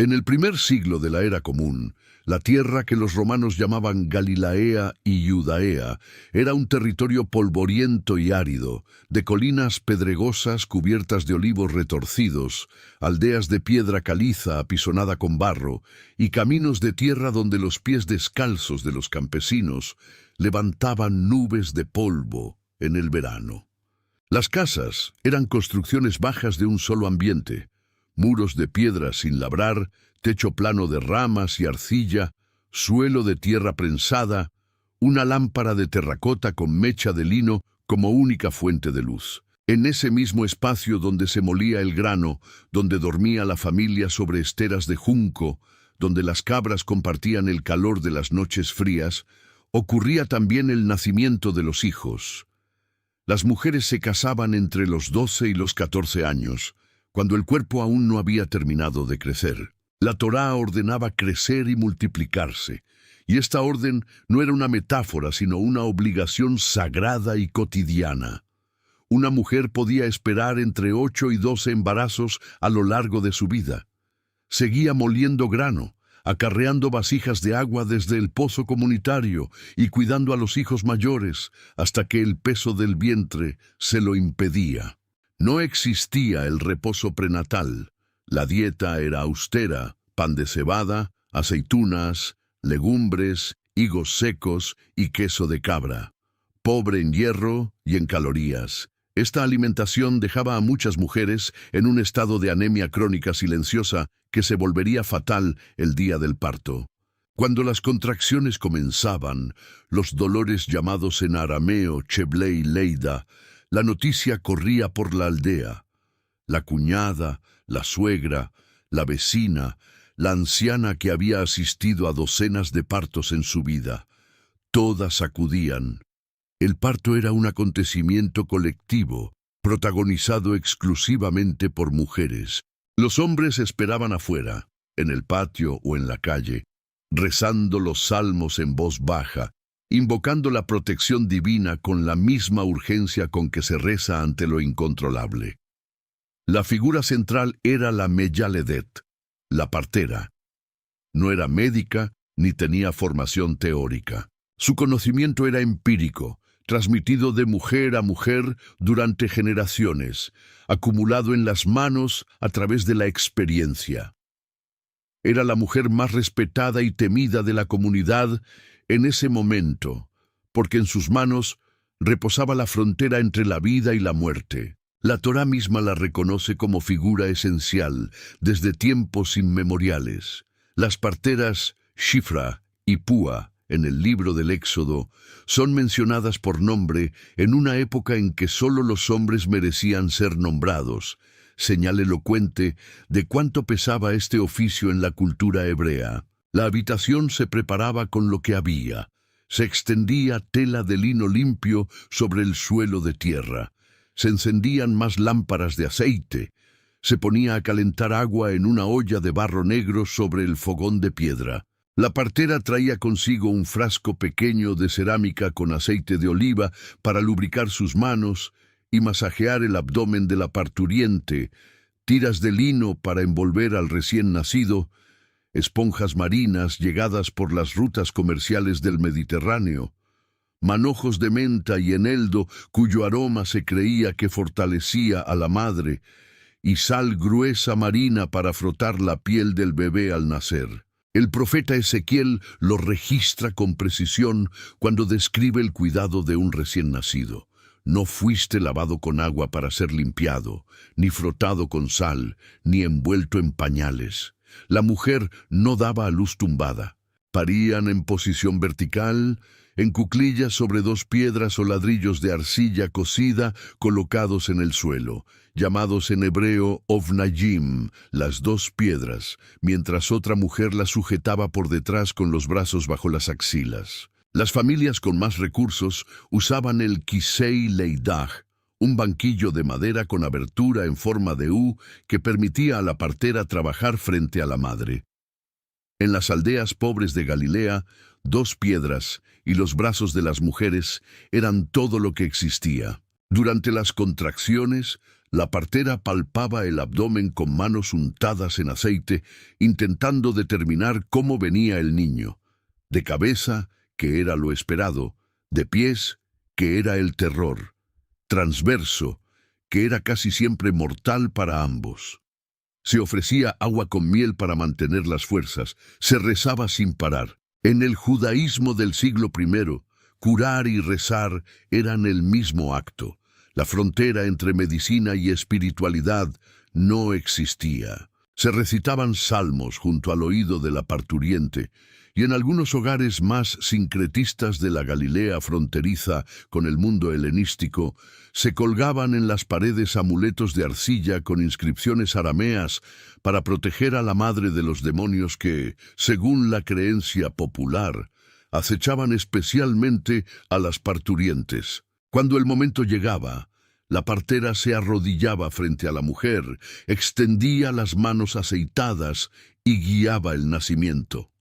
En el primer siglo de la era común, la tierra que los romanos llamaban Galilaea y Judea era un territorio polvoriento y árido, de colinas pedregosas cubiertas de olivos retorcidos, aldeas de piedra caliza apisonada con barro y caminos de tierra donde los pies descalzos de los campesinos levantaban nubes de polvo en el verano. Las casas eran construcciones bajas de un solo ambiente, muros de piedra sin labrar, techo plano de ramas y arcilla, suelo de tierra prensada, una lámpara de terracota con mecha de lino como única fuente de luz. En ese mismo espacio donde se molía el grano, donde dormía la familia sobre esteras de junco, donde las cabras compartían el calor de las noches frías, ocurría también el nacimiento de los hijos. Las mujeres se casaban entre los 12 y los 14 años, cuando el cuerpo aún no había terminado de crecer. La Torá ordenaba crecer y multiplicarse, y esta orden no era una metáfora, sino una obligación sagrada y cotidiana. Una mujer podía esperar entre 8 y 12 embarazos a lo largo de su vida. Seguía moliendo grano, acarreando vasijas de agua desde el pozo comunitario y cuidando a los hijos mayores hasta que el peso del vientre se lo impedía. No existía el reposo prenatal. La dieta era austera: pan de cebada, aceitunas, legumbres, higos secos y queso de cabra. Pobre en hierro y en calorías. Esta alimentación dejaba a muchas mujeres en un estado de anemia crónica silenciosa que se volvería fatal el día del parto. Cuando las contracciones comenzaban, los dolores llamados en arameo Cheblei Leida, la noticia corría por la aldea. La cuñada, la suegra, la vecina, la anciana que había asistido a docenas de partos en su vida, todas acudían. El parto era un acontecimiento colectivo, protagonizado exclusivamente por mujeres. Los hombres esperaban afuera, en el patio o en la calle, rezando los salmos en voz baja, invocando la protección divina con la misma urgencia con que se reza ante lo incontrolable. La figura central era la Meyaledet, la partera. No era médica ni tenía formación teórica. Su conocimiento era empírico, transmitido de mujer a mujer durante generaciones, acumulado en las manos a través de la experiencia. Era la mujer más respetada y temida de la comunidad en ese momento, porque en sus manos reposaba la frontera entre la vida y la muerte. La Torá misma la reconoce como figura esencial desde tiempos inmemoriales. Las parteras Shifra y Púa, en el libro del Éxodo, son mencionadas por nombre en una época en que solo los hombres merecían ser nombrados, señal elocuente de cuánto pesaba este oficio en la cultura hebrea. La habitación se preparaba con lo que había. Se extendía tela de lino limpio sobre el suelo de tierra. Se encendían más lámparas de aceite. Se ponía a calentar agua en una olla de barro negro sobre el fogón de piedra. La partera traía consigo un frasco pequeño de cerámica con aceite de oliva para lubricar sus manos y masajear el abdomen de la parturiente, tiras de lino para envolver al recién nacido, esponjas marinas llegadas por las rutas comerciales del Mediterráneo, manojos de menta y eneldo cuyo aroma se creía que fortalecía a la madre, y sal gruesa marina para frotar la piel del bebé al nacer. El profeta Ezequiel lo registra con precisión cuando describe el cuidado de un recién nacido. No fuiste lavado con agua para ser limpiado, ni frotado con sal, ni envuelto en pañales. La mujer no daba a luz tumbada. Parían en posición vertical, en cuclillas sobre 2 piedras o ladrillos de arcilla cocida colocados en el suelo, llamados en hebreo ovnayim, las 2 piedras, mientras otra mujer las sujetaba por detrás con los brazos bajo las axilas. Las familias con más recursos usaban el kisei leidah, un banquillo de madera con abertura en forma de U que permitía a la partera trabajar frente a la madre. En las aldeas pobres de Galilea, 2 piedras y los brazos de las mujeres eran todo lo que existía. Durante las contracciones, La partera palpaba el abdomen con manos untadas en aceite, intentando determinar cómo venía el niño. De cabeza, que era lo esperado; de pies, que era el terror; transverso, que era casi siempre mortal para ambos. Se ofrecía agua con miel para mantener las fuerzas, se rezaba sin parar. En el judaísmo del siglo I, curar y rezar eran el mismo acto. La frontera entre medicina y espiritualidad no existía. Se recitaban salmos junto al oído de la parturiente, y en algunos hogares más sincretistas de la Galilea fronteriza con el mundo helenístico, se colgaban en las paredes amuletos de arcilla con inscripciones arameas para proteger a la madre de los demonios que, según la creencia popular, acechaban especialmente a las parturientes. Cuando el momento llegaba, la partera se arrodillaba frente a la mujer, extendía las manos aceitadas y guiaba el nacimiento.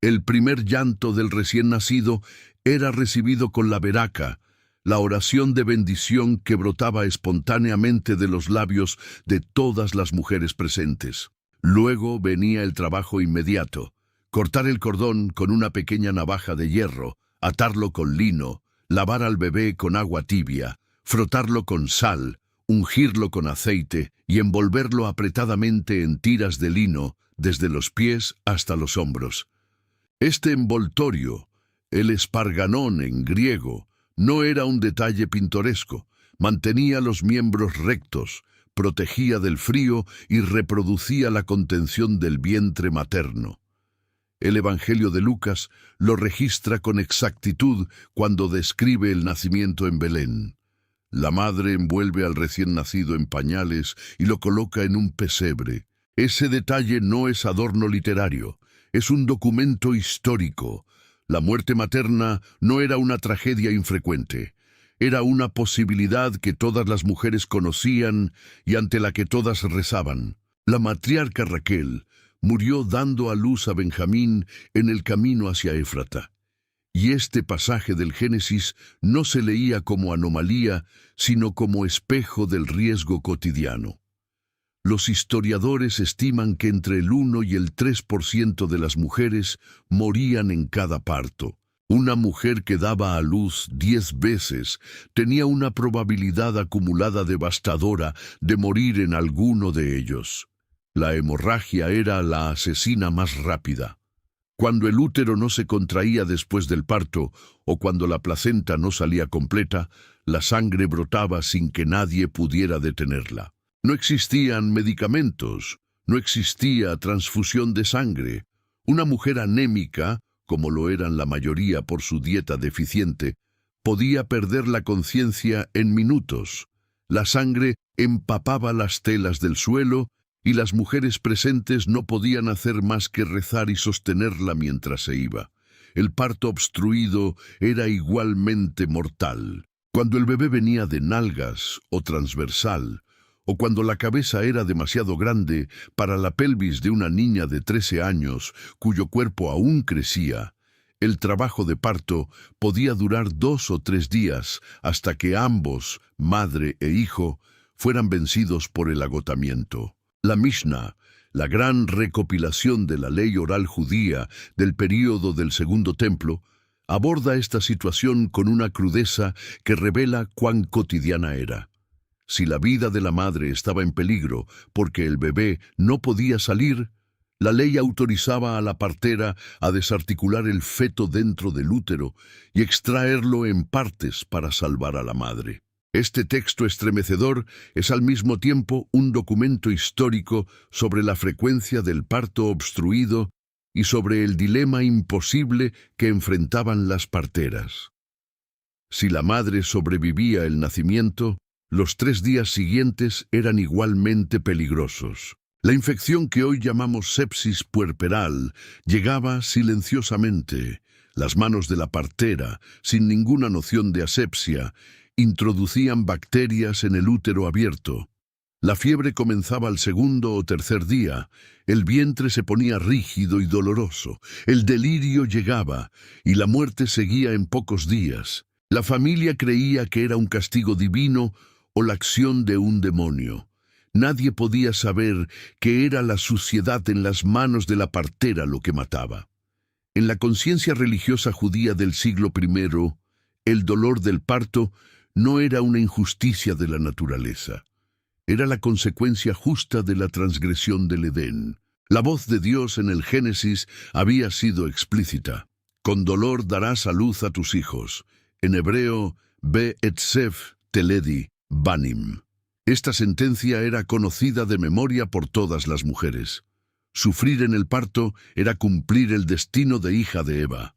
El primer llanto del recién nacido era recibido con la veraca, la oración de bendición que brotaba espontáneamente de los labios de todas las mujeres presentes. Luego venía el trabajo inmediato: cortar el cordón con una pequeña navaja de hierro, atarlo con lino, lavar al bebé con agua tibia, frotarlo con sal, ungirlo con aceite y envolverlo apretadamente en tiras de lino desde los pies hasta los hombros. Este envoltorio, el esparganón en griego, no era un detalle pintoresco. Mantenía los miembros rectos, protegía del frío y reproducía la contención del vientre materno. El Evangelio de Lucas lo registra con exactitud cuando describe el nacimiento en Belén. La madre envuelve al recién nacido en pañales y lo coloca en un pesebre. Ese detalle no es adorno literario, es un documento histórico. La muerte materna no era una tragedia infrecuente. Era una posibilidad que todas las mujeres conocían y ante la que todas rezaban. La matriarca Raquel murió dando a luz a Benjamín en el camino hacia Éfrata. Y este pasaje del Génesis no se leía como anomalía, sino como espejo del riesgo cotidiano. Los historiadores estiman que entre el 1 y el 3% de las mujeres morían en cada parto. Una mujer que daba a luz 10 veces tenía una probabilidad acumulada devastadora de morir en alguno de ellos. La hemorragia era la asesina más rápida. Cuando el útero no se contraía después del parto o cuando la placenta no salía completa, la sangre brotaba sin que nadie pudiera detenerla. No existían medicamentos, no existía transfusión de sangre. Una mujer anémica, como lo eran la mayoría por su dieta deficiente, podía perder la conciencia en minutos. La sangre empapaba las telas del suelo y las mujeres presentes no podían hacer más que rezar y sostenerla mientras se iba. El parto obstruido era igualmente mortal. Cuando el bebé venía de nalgas o transversal, o cuando la cabeza era demasiado grande para la pelvis de una niña de 13 años cuyo cuerpo aún crecía, el trabajo de parto podía durar 2 o 3 días hasta que ambos, madre e hijo, fueran vencidos por el agotamiento. La Mishnah, la gran recopilación de la ley oral judía del período del Segundo Templo, aborda esta situación con una crudeza que revela cuán cotidiana era. Si la vida de la madre estaba en peligro porque el bebé no podía salir, la ley autorizaba a la partera a desarticular el feto dentro del útero y extraerlo en partes para salvar a la madre. Este texto estremecedor es al mismo tiempo un documento histórico sobre la frecuencia del parto obstruido y sobre el dilema imposible que enfrentaban las parteras. Si la madre sobrevivía el nacimiento, los 3 días siguientes eran igualmente peligrosos. La infección que hoy llamamos sepsis puerperal llegaba silenciosamente. Las manos de la partera, sin ninguna noción de asepsia, introducían bacterias en el útero abierto. La fiebre comenzaba al 2º o 3er día, el vientre se ponía rígido y doloroso, el delirio llegaba y la muerte seguía en pocos días. La familia creía que era un castigo divino o la acción de un demonio. Nadie podía saber que era la suciedad en las manos de la partera lo que mataba. En la conciencia religiosa judía del siglo I, el dolor del parto no era una injusticia de la naturaleza. Era la consecuencia justa de la transgresión del Edén. La voz de Dios en el Génesis había sido explícita. Con dolor darás a luz a tus hijos. En hebreo, Be-Etzef Teledi Banim. Esta sentencia era conocida de memoria por todas las mujeres. Sufrir en el parto era cumplir el destino de hija de Eva.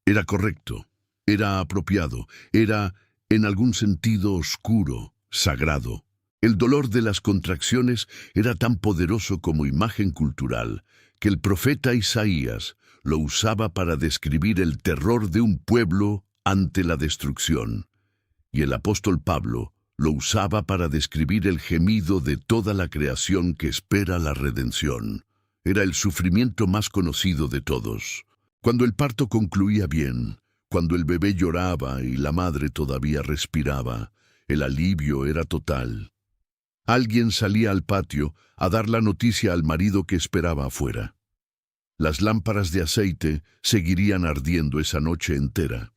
Era correcto, era apropiado, era, en algún sentido, oscuro, sagrado. El dolor de las contracciones era tan poderoso como imagen cultural que el profeta Isaías lo usaba para describir el terror de un pueblo ante la destrucción. Y el apóstol Pablo lo usaba para describir el gemido de toda la creación que espera la redención. Era el sufrimiento más conocido de todos. Cuando el parto concluía bien, cuando el bebé lloraba y la madre todavía respiraba, el alivio era total. Alguien salía al patio a dar la noticia al marido que esperaba afuera. Las lámparas de aceite seguirían ardiendo esa noche entera.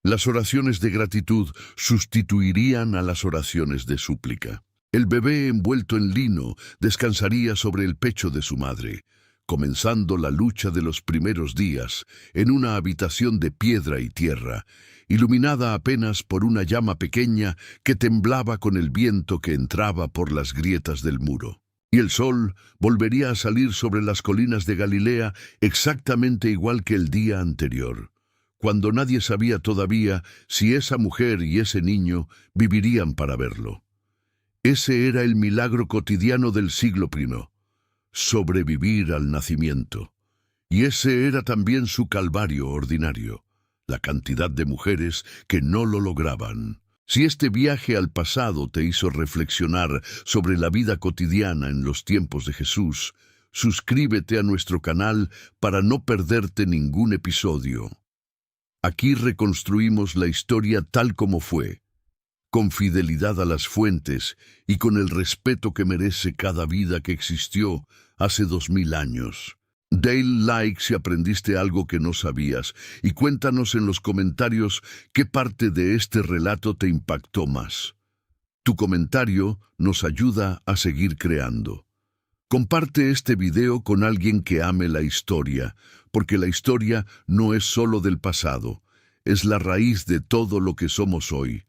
Las oraciones de gratitud sustituirían a las oraciones de súplica. El bebé envuelto en lino descansaría sobre el pecho de su madre, comenzando la lucha de los primeros días en una habitación de piedra y tierra, iluminada apenas por una llama pequeña que temblaba con el viento que entraba por las grietas del muro. Y el sol volvería a salir sobre las colinas de Galilea exactamente igual que el día anterior, cuando nadie sabía todavía si esa mujer y ese niño vivirían para verlo. Ese era el milagro cotidiano del siglo I, sobrevivir al nacimiento. Y ese era también su calvario ordinario, la cantidad de mujeres que no lo lograban. Si este viaje al pasado te hizo reflexionar sobre la vida cotidiana en los tiempos de Jesús, suscríbete a nuestro canal para no perderte ningún episodio. Aquí reconstruimos la historia tal como fue, con fidelidad a las fuentes y con el respeto que merece cada vida que existió hace 2000 años. Dale like si aprendiste algo que no sabías y cuéntanos en los comentarios qué parte de este relato te impactó más. Tu comentario nos ayuda a seguir creando. Comparte este video con alguien que ame la historia, porque la historia no es solo del pasado, es la raíz de todo lo que somos hoy.